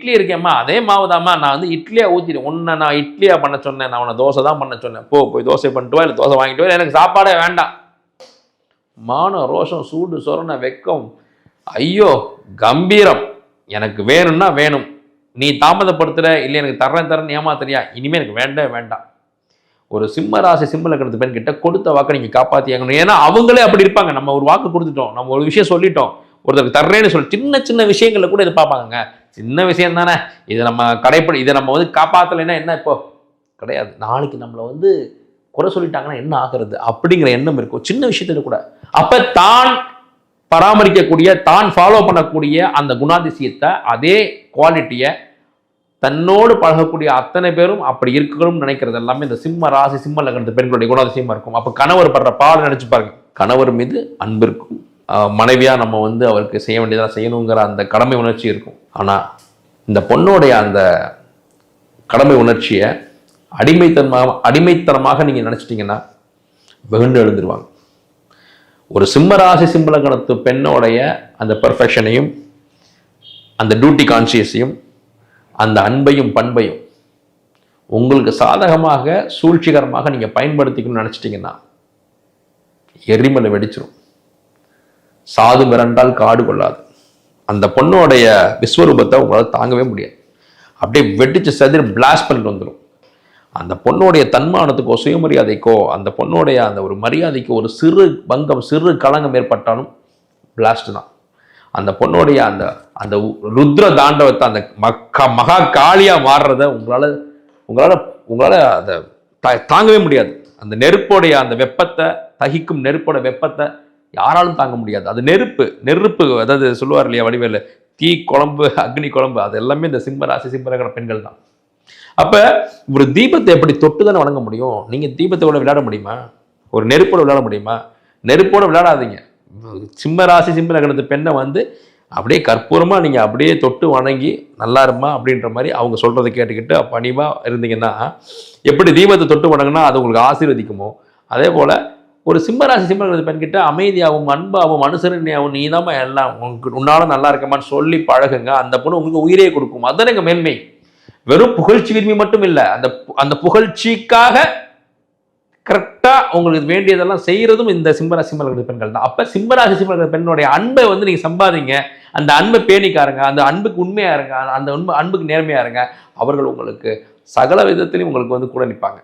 இட்லி இருக்கேம்மா அதே மாவு தாம்மா, நான் வந்து இட்லியாக ஊற்றிட்டேன், உன்னை நான் இட்லியாக பண்ண சொன்னேன், நான் உன்னை தோசை தான் பண்ண சொன்னேன், போய் தோசை பண்ணிட்டு வா, இல்லை தோசை வாங்கிட்டு வா, எனக்கு சாப்பாடே வேண்டாம். மானம், ரோஷம், சூடு, சொரண, வெக்கம், ஐயோ கம்பீரம், எனக்கு வேணும்னா வேணும், நீ தாமதப்படுத்துகிற இல்லை எனக்கு தரேன்னு ஏமாத்துறியா, இனிமேல் எனக்கு வேண்டவே வேண்டாம். ஒரு சிம்ம ராசி சிம்ம லக்னத்து பெண் கிட்ட கொடுத்த வாக்கை நீங்கள் காப்பாற்றியாகணும். ஏன்னா அவங்களே அப்படி இருப்பாங்க. நம்ம ஒரு வாக்கு கொடுத்துட்டோம், நம்ம ஒரு விஷயம் சொல்லிட்டோம், ஒருத்தருக்கு தர்றேன்னு சொல்லி சின்ன சின்ன விஷயங்களில் கூட இதை பார்ப்பாங்க. சின்ன விஷயம் தானே, இதை நம்ம இதை நம்ம வந்து காப்பாற்றலைன்னா என்ன இப்போ கிடையாது, நாளைக்கு நம்மளை வந்து குறை சொல்லிட்டாங்கன்னா என்ன ஆகிறது அப்படிங்கிற எண்ணம் இருக்கும் சின்ன விஷயத்துல கூட. அப்போ தான் பராமரிக்கக்கூடிய, தான் ஃபாலோ பண்ணக்கூடிய அந்த குணாதிசயத்தை, அதே குவாலிட்டியை தன்னோடு பழகக்கூடிய அத்தனை பேரும் அப்படி இருக்கணும்னு நினைக்கிறது எல்லாமே இந்த சிம்ம ராசி சிம்ம லக்னத்து பெண்களுடைய குணாதிசயமா இருக்கும். அப்போ கணவர் படுற பாடு நினைச்சு பாருங்க. கணவர் மீது அன்பு இருக்கும், மனைவியா நம்ம வந்து அவருக்கு செய்ய வேண்டியதாக செய்யணுங்கிற அந்த கடமை உணர்ச்சி இருக்கும். ஆனால் இந்த பொண்ணோடைய அந்த கடமை உணர்ச்சியை அடிமைத்தனமாக நீங்கள் நினச்சிட்டிங்கன்னா வெகுண்டு எழுந்துருவாங்க. ஒரு சிம்ம ராசி சிம்ம லக்னத்து பெண்ணோடைய அந்த பெர்ஃபெக்ஷனையும், அந்த டியூட்டி கான்சியஸையும், அந்த அன்பையும் பண்பையும் உங்களுக்கு சாதகமாக சூழ்ச்சிகரமாக நீங்கள் பயன்படுத்திக்கணும்னு நினச்சிட்டிங்கன்னா எரிமலை வெடிச்சிடும். சாது மிரண்டால் காடு கொள்ளாது. அந்த பொண்ணோடைய விஸ்வரூபத்தை உங்களால் தாங்கவே முடியாது. அப்படியே வெடிச்சு செதிர பிளாஸ்ட் பண்ணிட்டு வந்துடும். அந்த பொண்ணோடைய தன்மானத்துக்கோ சுயமரியாதைக்கோ, அந்த பொண்ணோடைய அந்த ஒரு மரியாதைக்கோ ஒரு சிறு பங்கம், சிறு களங்கம் ஏற்பட்டாலும் பிளாஸ்ட் தான். அந்த பொண்ணோடைய அந்த அந்த ருத்ர தாண்டவத்தை, அந்த மகா காளியாக மாறுறத உங்களால் அதை தாங்கவே முடியாது. அந்த நெருப்போடைய அந்த வெப்பத்தை, தகிக்கும் நெருப்போட வெப்பத்தை யாராலும் தாங்க முடியாது. அது நெருப்பு, அதாவது சொல்லுவார் இல்லையா வடிவேலு, தீ குழம்பு, அக்னி குழம்பு, அது எல்லாமே இந்த சிம்ம ராசி சிம்ம லக்ன பெண்கள் தான். அப்போ ஒரு தீபத்தை எப்படி தொட்டு தானே வணங்க முடியும்? நீங்கள் தீபத்தோட விளையாட முடியுமா? ஒரு நெருப்போட விளையாட முடியுமா? நெருப்போட விளையாடாதீங்க. சிம்ம ராசி சிம்ம லக்னத்து பெண்ணை வந்து அப்படியே கற்பூரமாக நீங்கள் அப்படியே தொட்டு வணங்கி நல்லா இருமா அப்படின்ற மாதிரி அவங்க சொல்கிறத கேட்டுக்கிட்டு பணிவாக இருந்தீங்கன்னா, எப்படி தீபத்தை தொட்டு வணங்கினா அது உங்களுக்கு ஆசீர்வதிக்குமோ, அதே போல் ஒரு சிம்மராசி சிம்மராசி பெண்கிட்ட அமைதியாகவும் அன்பாகவும் அனுசரணையாகவும் நீ தான் எல்லாம் உன்னால நல்லா இருக்கமான்னு சொல்லி பழகுங்க. அந்த பொண்ணு உங்களுக்கு உயிரே கொடுக்கும். அதுதான் எங்கள் மேன்மை. வெறும் புகழ்ச்சி விரும்பி மட்டும் இல்லை, அந்த புகழ்ச்சிக்காக கரெக்டாக உங்களுக்கு வேண்டியதெல்லாம் செய்கிறதும் இந்த சிம்மராசி சிம்மராசி பெண்கள் தான். அப்போ சிம்மராசி சிம்மராசி பெண்ணுடைய அன்பை வந்து நீங்கள் சம்பாதிங்க. அந்த அன்பை பேணிக்காருங்க, அந்த அன்புக்கு உண்மையாக இருங்க, அந்த அன்புக்கு நேர்மையாக இருங்க. அவர்கள் உங்களுக்கு சகல விதத்திலையும் உங்களுக்கு வந்து கூட நிற்பாங்க.